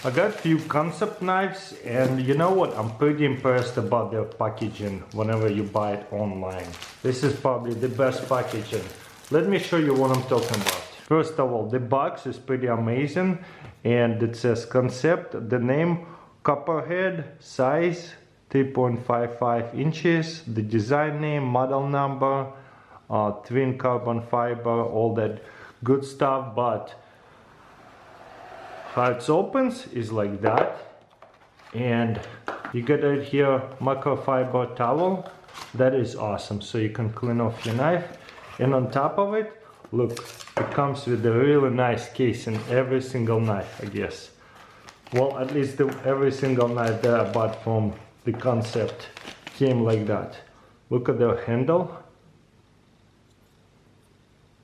I got a few Kansept knives, and you know what? I'm pretty impressed about their packaging whenever you buy it online. This is probably the best packaging. Let me show you what I'm talking about. First of all, the box is pretty amazing, and it says Kansept, the name, copperhead, size 3.55 inches, the design name, model number, twin carbon fiber, all that good stuff. But how it opens is like that, and you get it here microfiber towel. That is awesome, so you can clean off your knife. And on top of it, look, it comes with a really nice case in every single knife, I guess. Well, at least every single knife that I bought from the Kansept came like that. Look at the handle.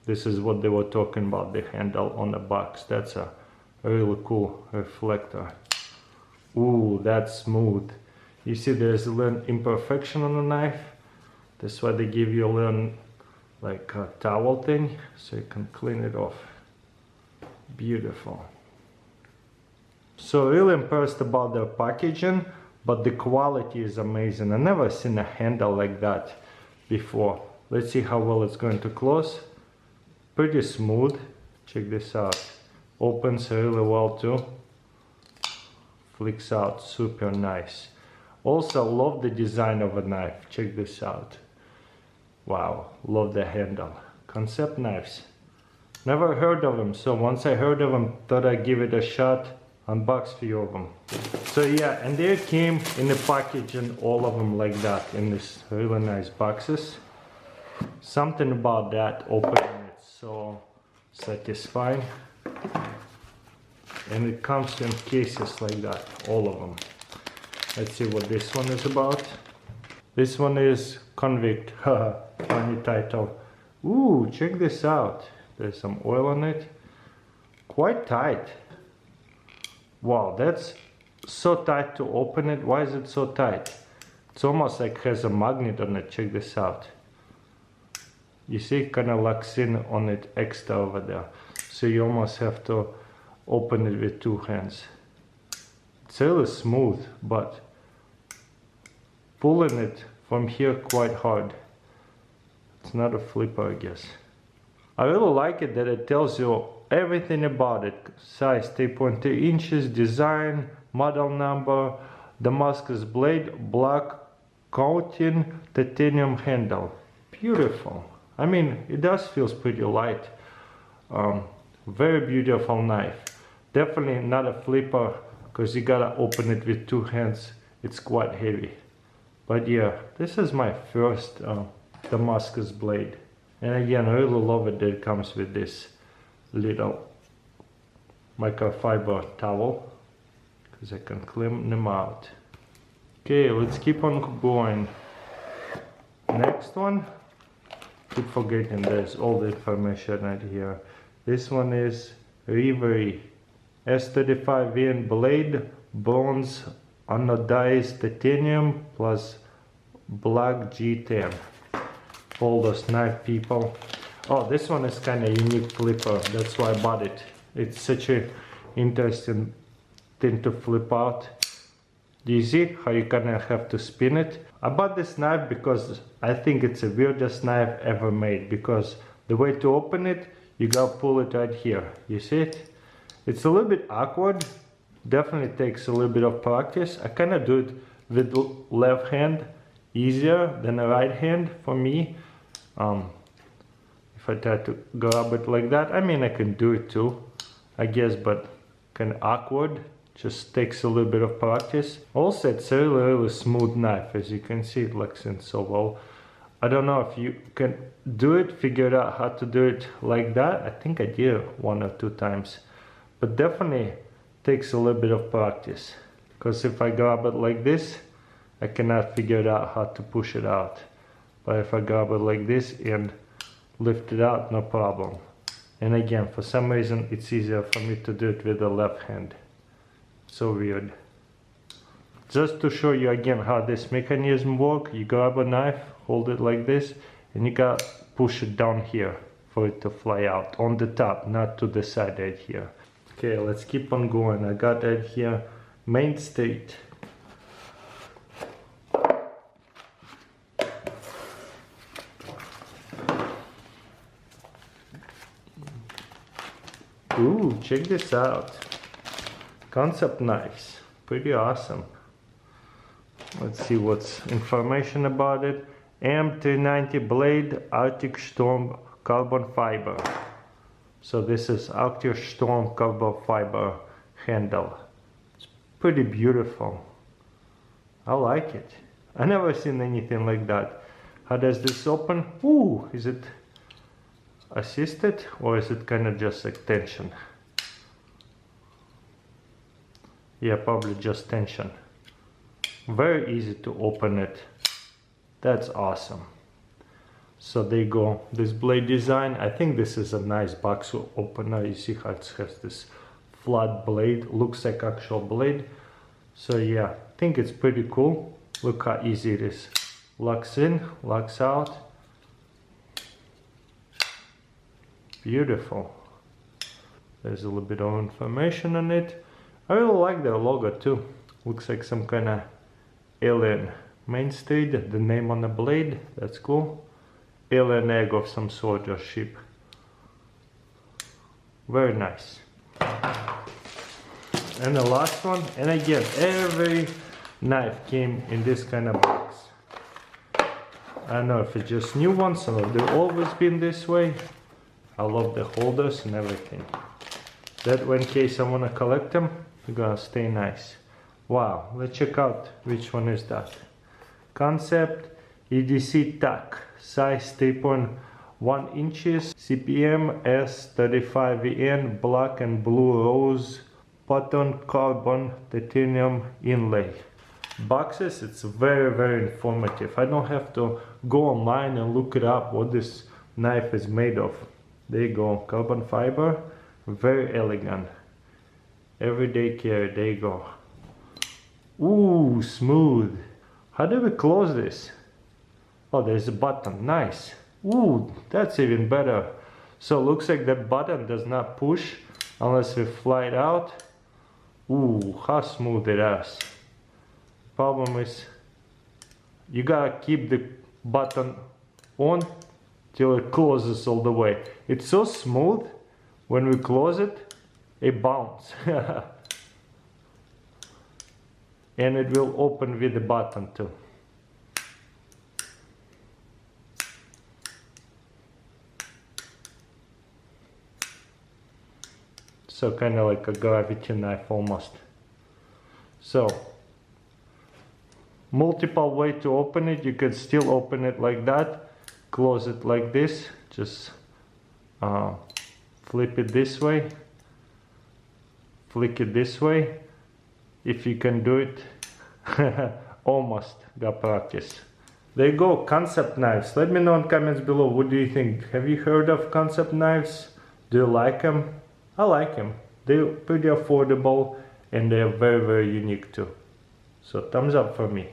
This is what they were talking about, the handle on the box. That's a really cool reflector. Ooh, that's smooth. You see there's a little imperfection on the knife. That's why they give you a little like a towel thing so you can clean it off. Beautiful. So really impressed about their packaging, but the quality is amazing. I never seen a handle like that before. Let's see how well it's going to close. Pretty smooth. Check this out. Opens really well too. Flicks out super nice. Also love the design of a knife. Check this out. Wow, love the handle. Kansept knives. Never heard of them, so once I heard of them, thought I'd give it a shot. Unbox a few of them. So yeah, and they came in the packaging, all of them like that, in this really nice boxes. Something about that opening it so satisfying. And it comes in cases like that, all of them. Let's see what this one is about. This one is Convict. Funny title. Ooh, check this out. There's some oil on it. Quite tight. Wow, that's so tight to open it. Why is it so tight? It's almost like it has a magnet on it. Check this out. You see it kind of locks in on it extra over there. So you almost have to open it with two hands. It's really smooth, but pulling it from here quite hard. It's not a flipper, I guess. I really like it that it tells you everything about it. Size 3.3 inches, design, model number, Damascus blade, black coating, titanium handle. Beautiful. I mean, it does feel pretty light. Very beautiful knife. Definitely not a flipper, because you gotta open it with two hands. It's quite heavy. But yeah, this is my first Damascus blade. And again, I really love it that it comes with this little microfiber towel, because I can clean them out. Okay, let's keep on going. Next one, keep forgetting there's all the information right here. This one is Reverie S35VN blade, bronze anodized titanium plus black G10. All those knife people. Oh, this one is kind of unique flipper. That's why I bought it. It's such a interesting thing to flip out. Do you see how you kind of have to spin it? I bought this knife because I think it's the weirdest knife ever made, because the way to open it, you gotta pull it right here. You see it? It's a little bit awkward. Definitely takes a little bit of practice. I kind of do it with the left hand easier than the right hand for me. If I try to grab it like that, I mean I can do it too, I guess, but kind of awkward. Just takes a little bit of practice. Also, it's a really smooth knife. As you can see, it locks in so well. I don't know if you can do it, figure out how to do it like that. I think I did one or two times, but definitely takes a little bit of practice, because if I grab it like this, I cannot figure out how to push it out. But if I grab it like this and lift it out, no problem. And again, for some reason it's easier for me to do it with the left hand. So weird. Just to show you again how this mechanism works, you grab a knife, hold it like this, and you gotta push it down here for it to fly out on the top, not to the side right here. Okay, let's keep on going. I got that here, Main Street. Ooh, check this out. Kansept knives, pretty awesome. Let's see what's information about it. M390 blade, Arctic Storm carbon fiber. So this is Arctic Storm carbon fiber handle. It's pretty beautiful. I like it. I never seen anything like that. How does this open? Ooh, is it assisted or is it kind of just like tension? Yeah, probably just tension. Very easy to open it. That's awesome. So there you go, this blade design. I think this is a nice box opener. You see how it has this flat blade, looks like actual blade. So yeah, I think it's pretty cool. Look how easy it is. Locks in, locks out. Beautiful. There's a little bit of information on it. I really like their logo too. Looks like some kind of alien. Main Street, the name on the blade, that's cool. Alien egg of some sort or ship. Very nice. And the last one, and again, every knife came in this kind of box. I don't know if it's just new ones or they've always been this way. I love the holders and everything. That way, in case I want to collect them, they're gonna stay nice. Wow, let's check out which one is that. Kansept EDC TAC, size 3.1 inches, CPM S35VN, black and blue rose, pattern carbon titanium inlay. Boxes, it's very informative. I don't have to go online and look it up what this knife is made of. There you go, carbon fiber, very elegant. Everyday carry, there you go. Ooh, smooth. How do we close this? Oh, there's a button, nice. Ooh, that's even better. So looks like that button does not push unless we fly it out. Ooh, how smooth it is. Problem is, you gotta keep the button on till it closes all the way. It's so smooth, when we close it, it bounces. And it will open with the button too. So kind of like a gravity knife almost. So multiple way to open it. You can still open it like that, close it like this, just flip it this way, flick it this way. If you can do it, almost got practice. There you go, Kansept knives. Let me know in comments below, what do you think? Have you heard of Kansept knives? Do you like them? I like them. They're pretty affordable and they're very unique too. So thumbs up for me.